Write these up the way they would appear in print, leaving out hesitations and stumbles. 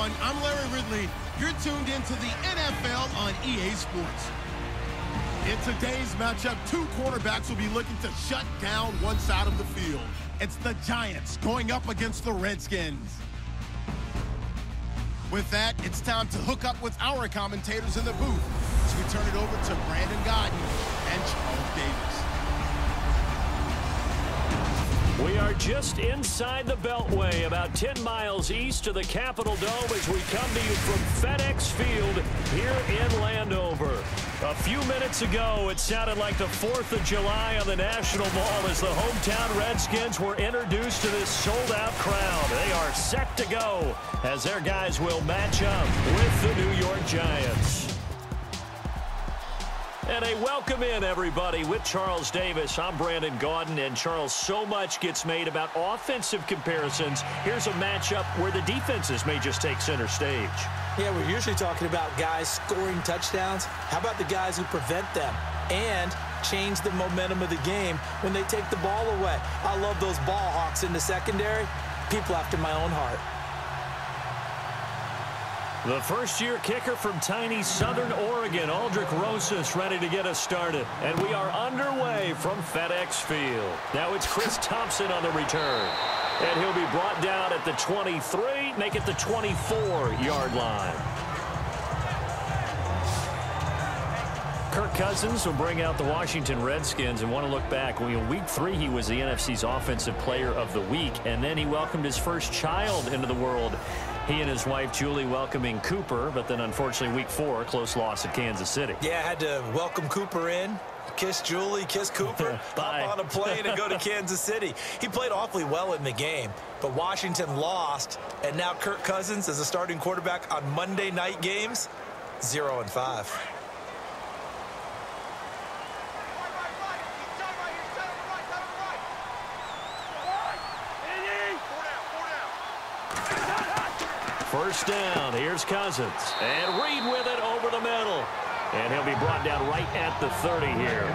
everyone. I'm Larry Ridley. You're tuned into the NFL on EA Sports. In today's matchup, two quarterbacks will be looking to shut down one side of the field. It's the Giants going up against the Redskins. With that, it's time to hook up with our commentators in the booth as we turn it over to Brandon Godden and Charles Davis. We are just inside the Beltway, about 10 miles east of the Capitol Dome as we come to you from FedEx Field here in Landover. A few minutes ago, it sounded like the 4th of July on the National Mall as the hometown Redskins were introduced to this sold-out crowd. They are set to go as their guys will match up with the New York Giants. And a welcome in, everybody, with Charles Davis. I'm Brandon Gaudin, and Charles, so much gets made about offensive comparisons. Here's a matchup where the defenses may just take center stage. Yeah, we're usually talking about guys scoring touchdowns. How about the guys who prevent them and change the momentum of the game when they take the ball away? I love those ball hawks in the secondary. People after my own heart. The first-year kicker from tiny Southern Oregon, Aldrich Rosas, ready to get us started. And we are underway from FedEx Field. Now it's Chris Thompson on the return. And he'll be brought down at the 23, make it the 24-yard line. Kirk Cousins will bring out the Washington Redskins and want to look back. Week 3, he was the NFC's Offensive Player of the Week, and then he welcomed his first child into the world. He and his wife, Julie, welcoming Cooper, but then unfortunately week 4, close loss at Kansas City. Yeah, I had to welcome Cooper in, kiss Julie, kiss Cooper, hop on a plane and go to Kansas City. He played awfully well in the game, but Washington lost, and now Kirk Cousins is a starting quarterback on Monday night games, 0-5. First down, here's Cousins. And Reed with it over the middle. And he'll be brought down right at the 30 here.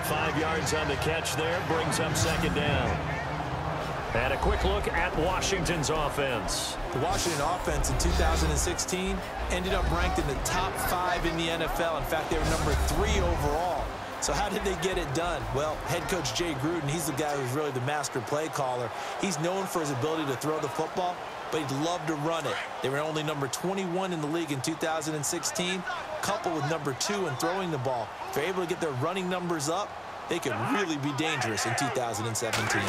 5 yards on the catch there, brings up second down. And a quick look at Washington's offense. The Washington offense in 2016 ended up ranked in the top 5 in the NFL. In fact, they were number 3 overall. So how did they get it done? Well, head coach Jay Gruden, he's the guy who's really the master play caller. He's known for his ability to throw the football, but he'd love to run it. They were only number 21 in the league in 2016, coupled with number 2 in throwing the ball. If they're able to get their running numbers up, they could really be dangerous in 2017.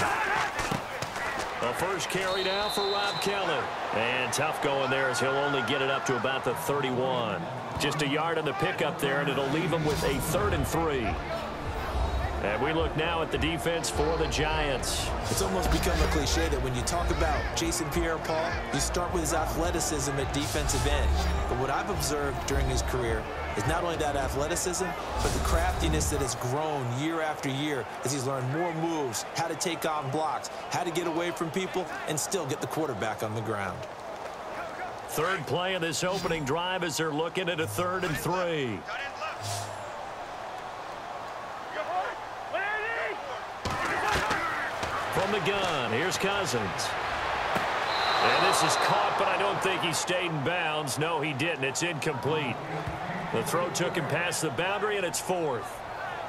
A first carry now for Rob Kelly. And tough going there as he'll only get it up to about the 31. Just a yard on the pickup there, and it'll leave him with a 3rd and 3. And we look now at the defense for the Giants. It's almost become a cliche that when you talk about Jason Pierre-Paul, you start with his athleticism at defensive end. But what I've observed during his career is not only that athleticism, but the craftiness that has grown year after year as he's learned more moves, how to take on blocks, how to get away from people, and still get the quarterback on the ground. Third play of this opening drive as they're looking at a 3rd and 3. From the gun, here's Cousins. And this is caught, but I don't think he stayed in bounds. No, he didn't. It's incomplete. The throw took him past the boundary, and it's 4th.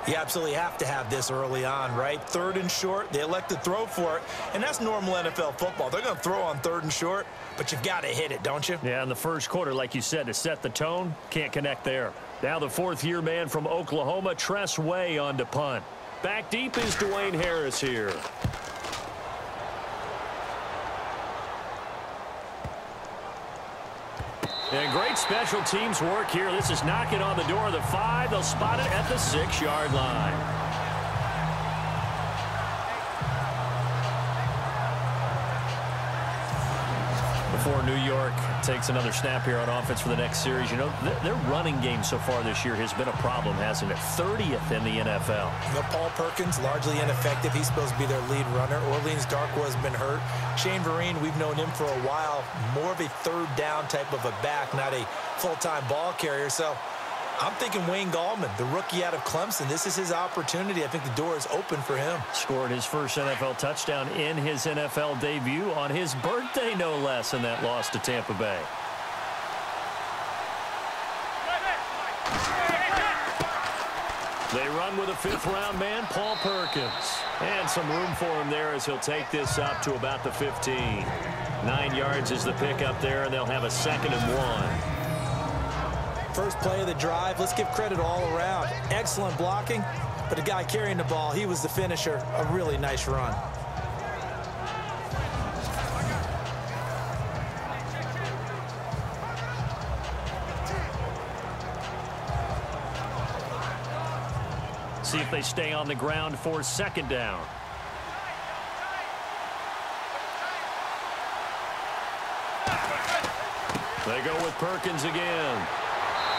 You absolutely have to have this early on, right? 3rd and short, they elect to throw for it, and that's normal NFL football. They're going to throw on 3rd and short, but you've got to hit it, don't you? Yeah, in the first quarter, like you said, to set the tone, can't connect there. Now the 4th-year man from Oklahoma, Tress Way, on to punt. Back deep is Dwayne Harris here. And great special teams work here. This is knocking on the door of the 5. They'll spot it at the 6-yard line. Before New York takes another snap here on offense for the next series, you know, their running game so far this year has been a problem, hasn't it? 30th in the NFL. You know, Paul Perkins, largely ineffective. He's supposed to be their lead runner. Orleans Darkwa has been hurt. Shane Vereen, we've known him for a while. More of a 3rd down type of a back, not a full-time ball carrier. So I'm thinking Wayne Gallman, the rookie out of Clemson. This is his opportunity. I think the door is open for him. Scored his first NFL touchdown in his NFL debut on his birthday, no less, in that loss to Tampa Bay. They run with a fifth-round man, Paul Perkins. And some room for him there as he'll take this up to about the 15. 9 yards is the pickup there, and they'll have a 2nd and 1. First play of the drive, let's give credit all around. Excellent blocking, but the guy carrying the ball, he was the finisher. A really nice run. See if they stay on the ground for 2nd down. They go with Perkins again.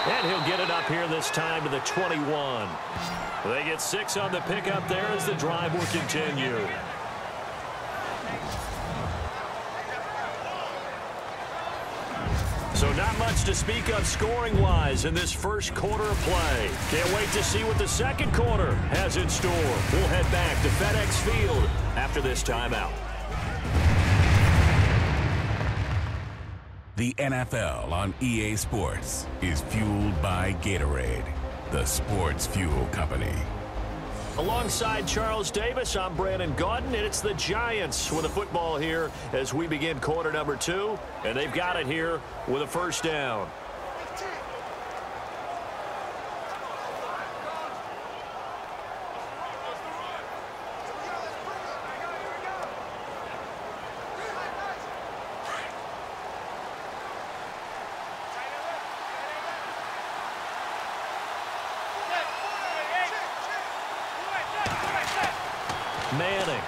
And he'll get it up here this time to the 21. They get 6 on the pickup there as the drive will continue. So not much to speak of scoring-wise in this first quarter of play. Can't wait to see what the second quarter has in store. We'll head back to FedEx Field after this timeout. The NFL on EA Sports is fueled by Gatorade, the sports fuel company. Alongside Charles Davis, I'm Brandon Gaudin, and it's the Giants with a football here as we begin quarter number 2, and they've got it here with a 1st down. Manning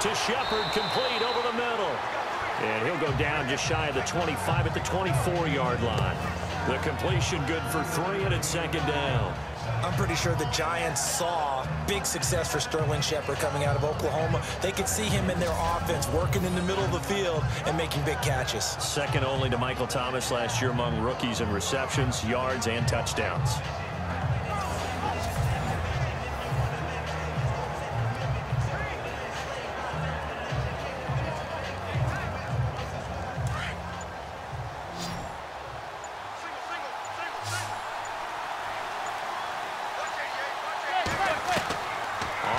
to Shepard, complete over the middle. And he'll go down just shy of the 25 at the 24-yard line. The completion good for 3, and it's 2nd down. I'm pretty sure the Giants saw big success for Sterling Shepard coming out of Oklahoma. They could see him in their offense working in the middle of the field and making big catches. Second only to Michael Thomas last year among rookies in receptions, yards, and touchdowns.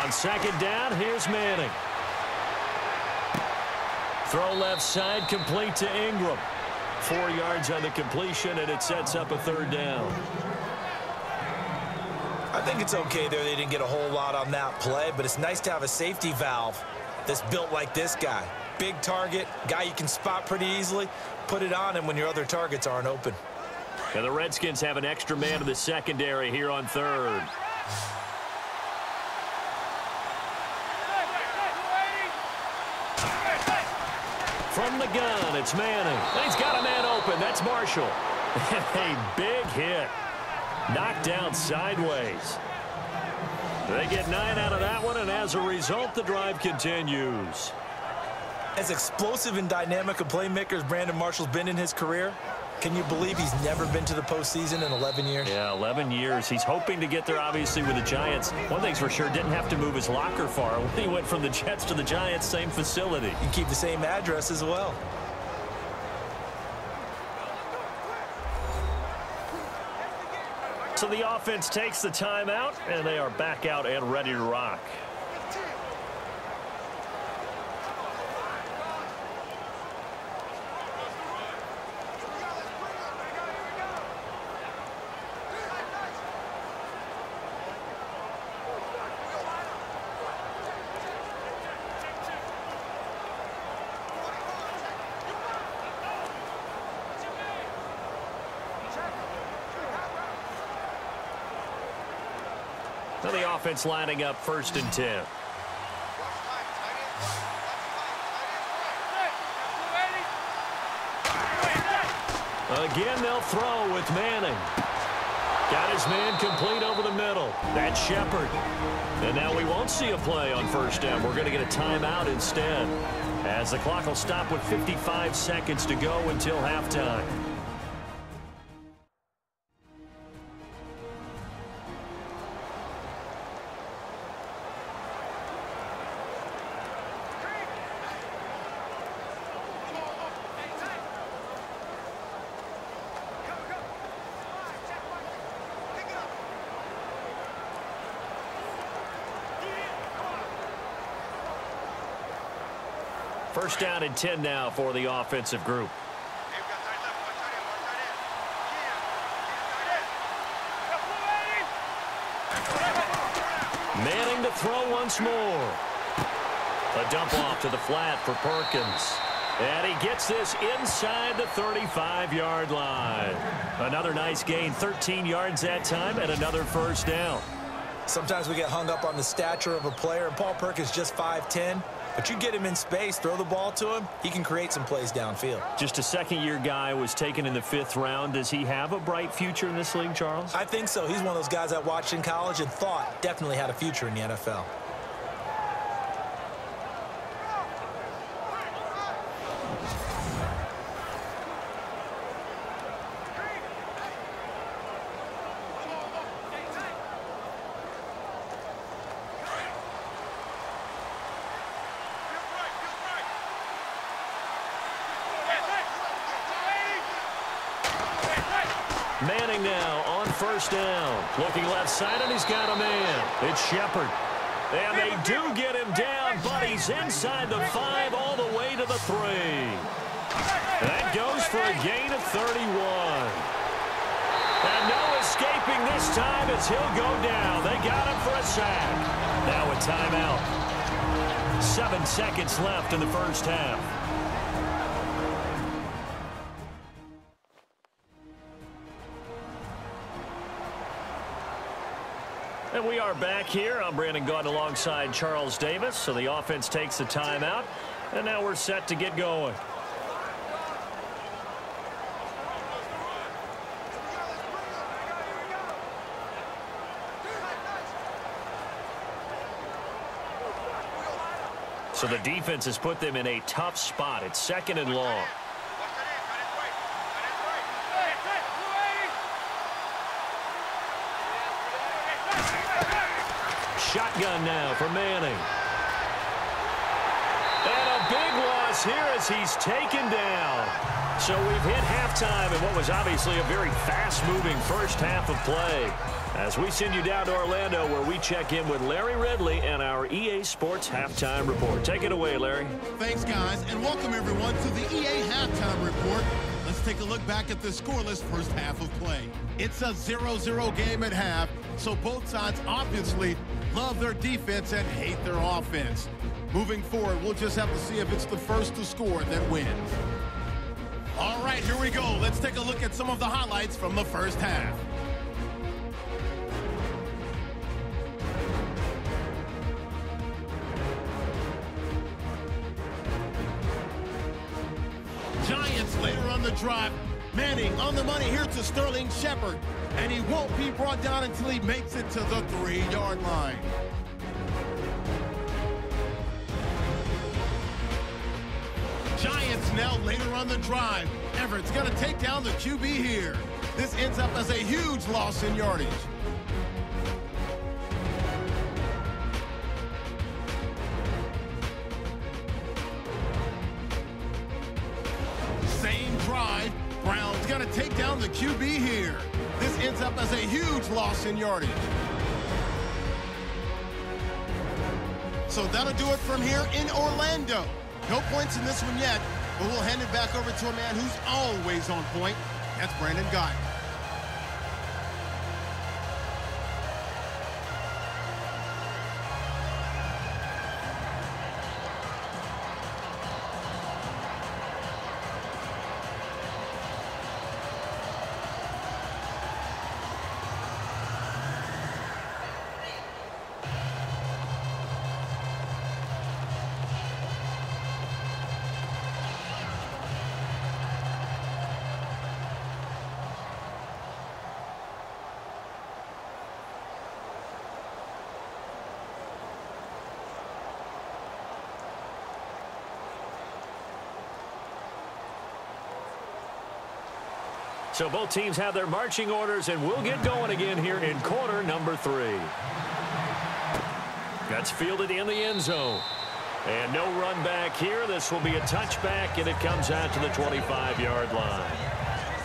On 2nd down, here's Manning. Throw left side, complete to Ingram. 4 yards on the completion, and it sets up a 3rd down. I think it's okay there. They didn't get a whole lot on that play, but it's nice to have a safety valve that's built like this guy. Big target, guy you can spot pretty easily. Put it on him when your other targets aren't open. And the Redskins have an extra man in the secondary here on 3rd. From the gun, it's Manning. And he's got a man open. That's Marshall. A big hit. Knocked down sideways. They get 9 out of that one, and as a result, the drive continues. As explosive and dynamic a playmaker as Brandon Marshall's been in his career, can you believe he's never been to the postseason in 11 years? Yeah, 11 years. He's hoping to get there, obviously, with the Giants. One thing's for sure, didn't have to move his locker far. When he went from the Jets to the Giants, same facility. You keep the same address as well. So the offense takes the timeout, and they are back out and ready to rock. Now the offense lining up 1st and 10. Again, they'll throw with Manning. Got his man complete over the middle. That's Shepard. And now we won't see a play on 1st down. We're going to get a timeout instead, as the clock will stop with 55 seconds to go until halftime. First down and 10 now for the offensive group. Manning to throw once more. A dump off to the flat for Perkins. And he gets this inside the 35-yard line. Another nice gain, 13 yards that time, and another first down. Sometimes we get hung up on the stature of a player, and Paul Perkins just 5'10", but you get him in space, throw the ball to him, he can create some plays downfield. Just a second-year guy, was taken in the 5th round. Does he have a bright future in this league, Charles? I think so. He's one of those guys I watched in college and thought definitely had a future in the NFL. Manning now on first down. Looking left side, and he's got a man. It's Shepard. And they do get him down, but he's inside the 5 all the way to the 3. That goes for a gain of 31. And no escaping this time as he'll go down. They got him for a sack. Now a timeout. 7 seconds left in the first half. And we are back here. I'm Brandon Gaudin alongside Charles Davis. So the offense takes a timeout, and now we're set to get going. So the defense has put them in a tough spot. It's 2nd and long. Shotgun now for Manning. And a big loss here as he's taken down. So we've hit halftime in what was obviously a very fast-moving first half of play. As we send you down to Orlando, where we check in with Larry Ridley and our EA Sports Halftime Report. Take it away, Larry. Thanks, guys, and welcome everyone to the EA Halftime Report. Let's take a look back at the scoreless first half of play. It's a 0-0 game at half, so both sides obviously love their defense and hate their offense. Moving forward, we'll just have to see if it's the first to score that wins. All right, here we go. Let's take a look at some of the highlights from the first half. Giants later on the drive. Manning on the money here to Sterling Shepard. And he won't be brought down until he makes it to the 3-yard line. Giants now later on the drive. Everett's going to take down the QB here. This ends up as a huge loss in yardage. Same drive. Brown's going to take down the QB here. This ends up as a huge loss in yardage. So that'll do it from here in Orlando. No points in this one yet, but we'll hand it back over to a man who's always on point. That's Brandon Gaudin. So both teams have their marching orders, and we'll get going again here in quarter number 3. That's fielded in the end zone. And no run back here. This will be a touchback, and it comes out to the 25-yard line.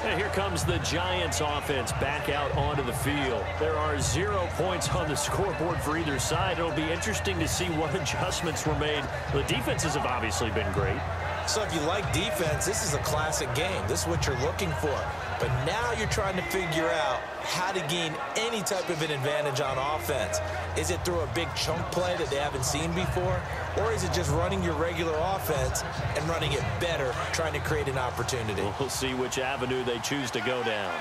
And here comes the Giants offense back out onto the field. There are 0 points on the scoreboard for either side. It'll be interesting to see what adjustments were made. The defenses have obviously been great. So if you like defense, this is a classic game. This is what you're looking for. But now you're trying to figure out how to gain any type of an advantage on offense. Is it through a big chunk play that they haven't seen before? Or is it just running your regular offense and running it better, trying to create an opportunity? We'll see which avenue they choose to go down.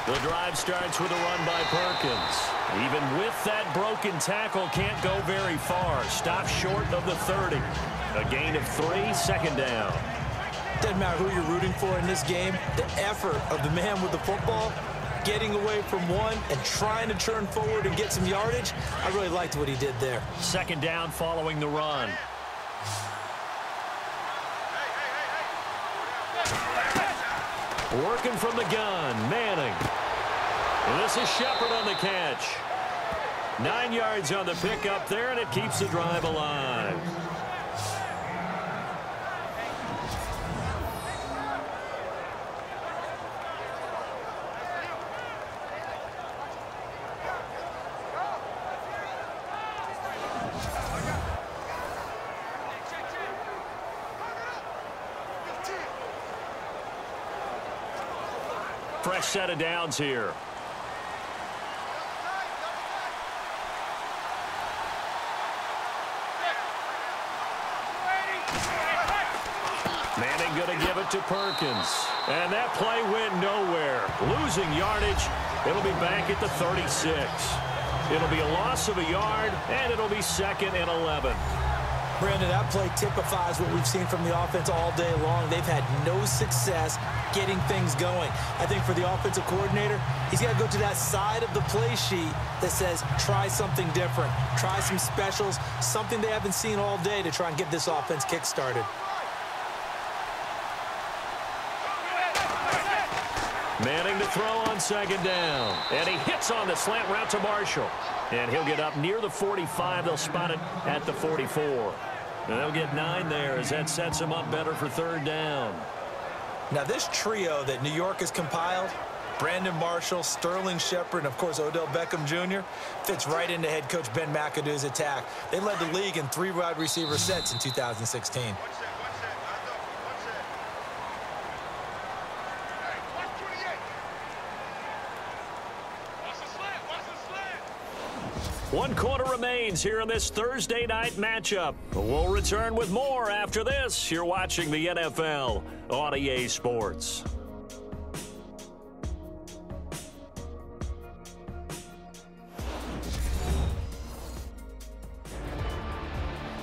The drive starts with a run by Perkins. Even with that broken tackle, can't go very far. Stop short of the 30. A gain of 3, second down. Doesn't matter who you're rooting for in this game. The effort of the man with the football, getting away from one and trying to turn forward and get some yardage, I really liked what he did there. Second down following the run. Working from the gun, Manning. This is Shepard on the catch. 9 yards on the pickup there, and it keeps the drive alive. Fresh set of downs here. Manning going to give it to Perkins. And that play went nowhere. Losing yardage. It'll be back at the 36. It'll be a loss of a yard, and it'll be 2nd and 11. Brandon, that play typifies what we've seen from the offense all day long. They've had no success getting things going. I think for the offensive coordinator, he's got to go to that side of the play sheet that says, try something different. Try some specials, something they haven't seen all day to try and get this offense kick-started. Manning to throw on second down. And he hits on the slant route to Marshall. And he'll get up near the 45. They'll spot it at the 44. And they'll get 9 there as that sets him up better for third down. Now this trio that New York has compiled, Brandon Marshall, Sterling Shepard, and of course Odell Beckham Jr., fits right into head coach Ben McAdoo's attack. They led the league in 3 wide receiver sets in 2016. One quarter remains here in this Thursday night matchup. We'll return with more after this. You're watching the NFL on EA Sports.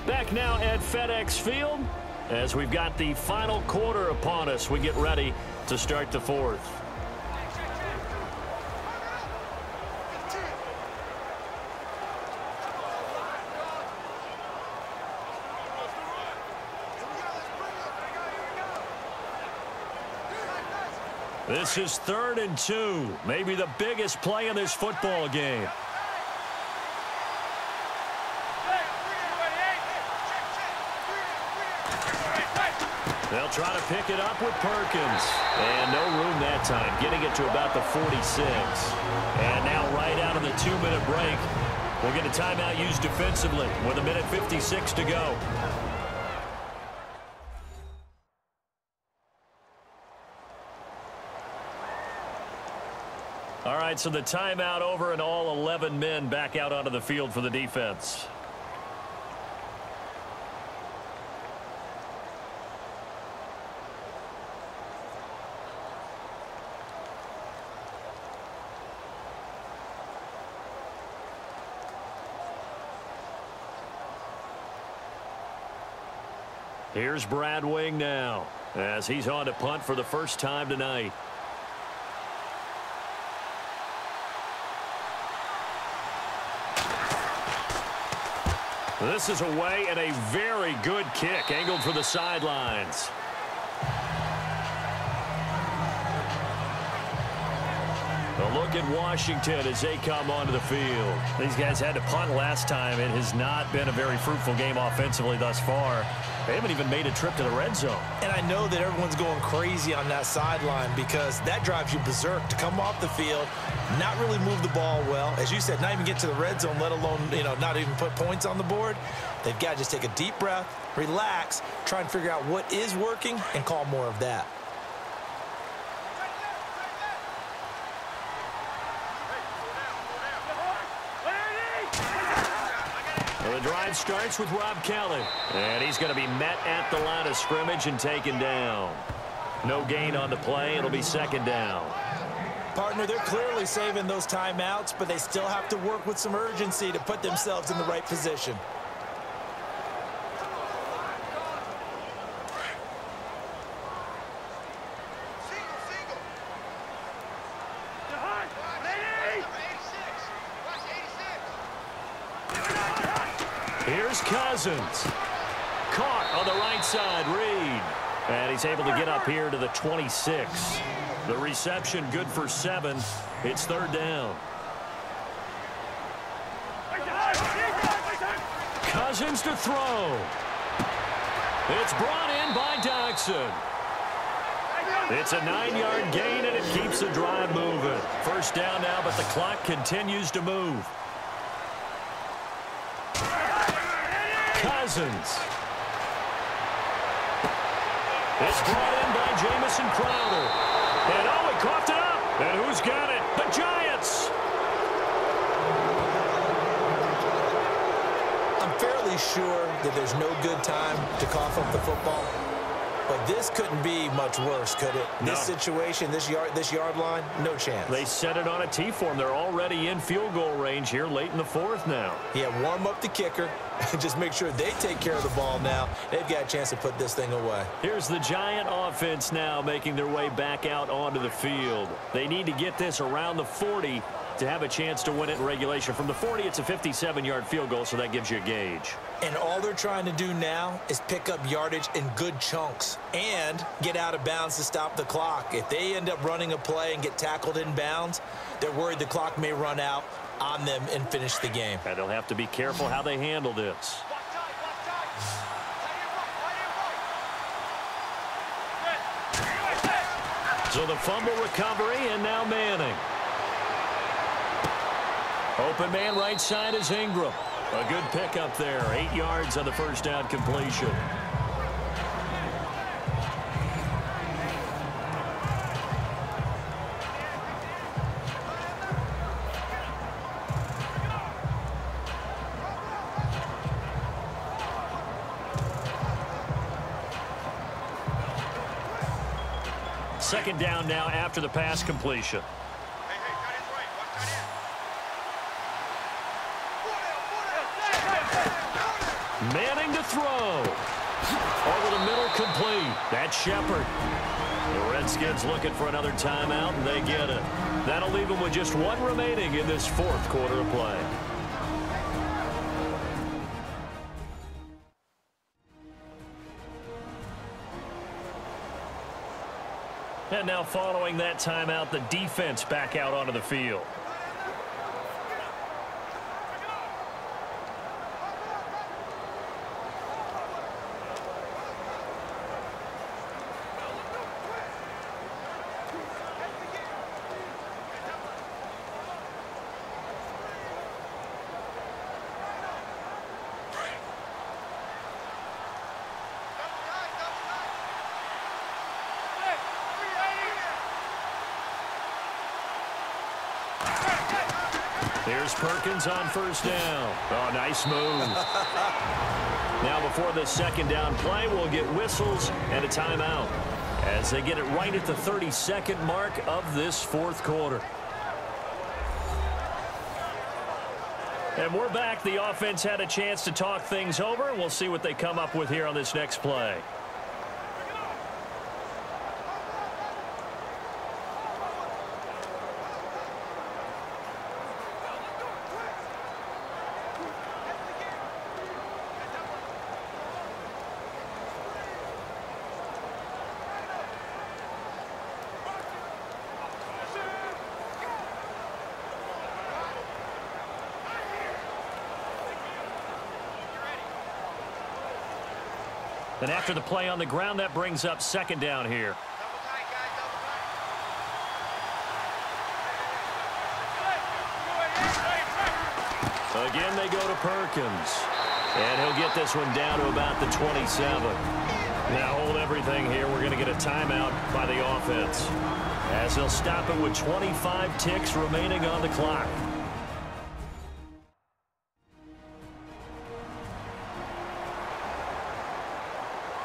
Back now at FedEx Field as we've got the final quarter upon us. We get ready to start the fourth. This is 3rd and 2, maybe the biggest play in this football game. They'll try to pick it up with Perkins. And no room that time, getting it to about the 46. And now right out of the 2-minute break, we'll get a timeout used defensively with 1:56 to go. All right, so the timeout over and all 11 men back out onto the field for the defense. Here's Brad Wing now as he's on to punt for the first time tonight. This is away and a very good kick angled for the sidelines. A look at Washington as they come onto the field. These guys had to punt last time. It has not been a very fruitful game offensively thus far. They haven't even made a trip to the red zone. And I know that everyone's going crazy on that sideline because that drives you berserk to come off the field, not really move the ball well. As you said, not even get to the red zone, let alone, not even put points on the board. They've got to just take a deep breath, relax, try and figure out what is working, and call more of that. The drive starts with Rob Kelly. And he's going to be met at the line of scrimmage and taken down. No gain on the play. It'll be second down. Partner, they're clearly saving those timeouts, but they still have to work with some urgency to put themselves in the right position. Here's Cousins. Caught on the right side, Reed. And he's able to get up here to the 26. The reception good for 7. It's third down. Cousins to throw. It's brought in by Dodson. It's a 9-yard gain, and it keeps the drive moving. First down now, but the clock continues to move. Cousins. It's brought in by Jamison Crowder. And oh, he coughed it up. And who's got it? The Giants. I'm fairly sure that there's no good time to cough up the football. But this couldn't be much worse, could it? No. This situation, this yard line, no chance. They set it on a T-form. They're already in field goal range here late in the fourth now. Yeah, warm up the kicker. Just make sure they take care of the ball now. They've got a chance to put this thing away. Here's the Giant offense now making their way back out onto the field. They need to get this around the 40 to have a chance to win it in regulation. From the 40, it's a 57-yard field goal, so that gives you a gauge. And all they're trying to do now is pick up yardage in good chunks and get out of bounds to stop the clock. If they end up running a play and get tackled in bounds, they're worried the clock may run out on them and finish the game. And they'll have to be careful how they handle this. So the fumble recovery, and now Manning. Open man right side is Ingram. A good pickup there. 8 yards on the first down completion. Second down now after the pass completion. Manning to throw. Over the middle, complete. That's Shepard. The Redskins looking for another timeout, and they get it. That'll leave them with just one remaining in this fourth quarter of play. And now following that timeout, the defense back out onto the field. Here's Perkins on first down. Oh, nice move. Now before the second down play, we'll get whistles and a timeout as they get it right at the 32nd mark of this fourth quarter. And we're back. The offense had a chance to talk things over. We'll see what they come up with here on this next play. And after the play on the ground, that brings up second down here. Again, they go to Perkins. And he'll get this one down to about the 27. Now hold everything here. We're going to get a timeout by the offense, as they'll stop it with 25 ticks remaining on the clock.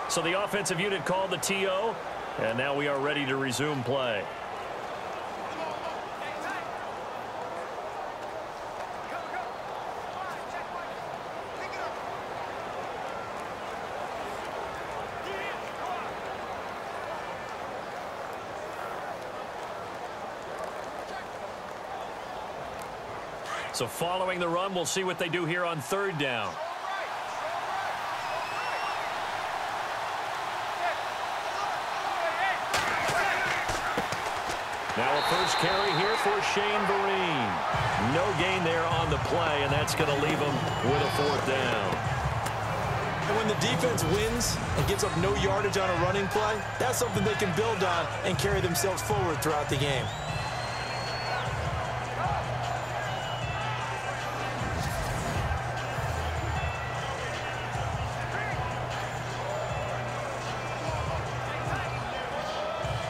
So the offensive unit called the TO, and now we are ready to resume play. So following the run, we'll see what they do here on third down. Now a first carry here for Shane Vereen. No gain there on the play, and that's going to leave him with a fourth down. And when the defense wins and gives up no yardage on a running play, that's something they can build on and carry themselves forward throughout the game.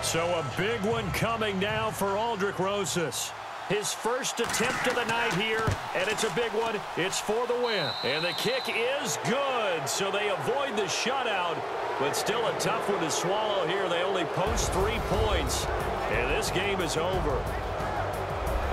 So a big one coming now for Aldrick Rosas. His first attempt of the night here, and it's a big one. It's for the win. And the kick is good, so they avoid the shutout, but still a tough one to swallow here. They only post 3 points, and this game is over.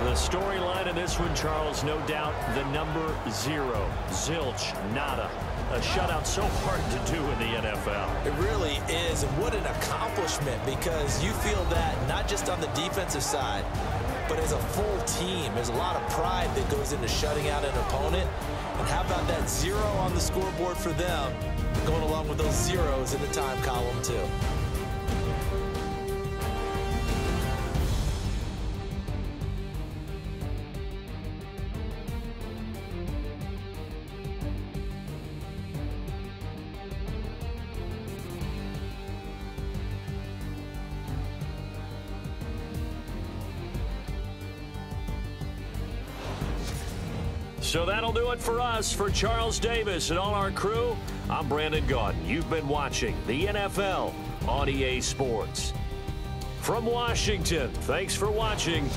The storyline in this one, Charles, no doubt the number 0. Zilch, nada. A shutout so hard to do in the NFL. It really is, and what an accomplishment, because you feel that not just on the defensive side, but as a full team. There's a lot of pride that goes into shutting out an opponent. And how about that 0 on the scoreboard for them, going along with those zeros in the time column too. So that'll do it for us. For Charles Davis and all our crew, I'm Brandon Gaudin. You've been watching the NFL on EA Sports. From Washington, thanks for watching.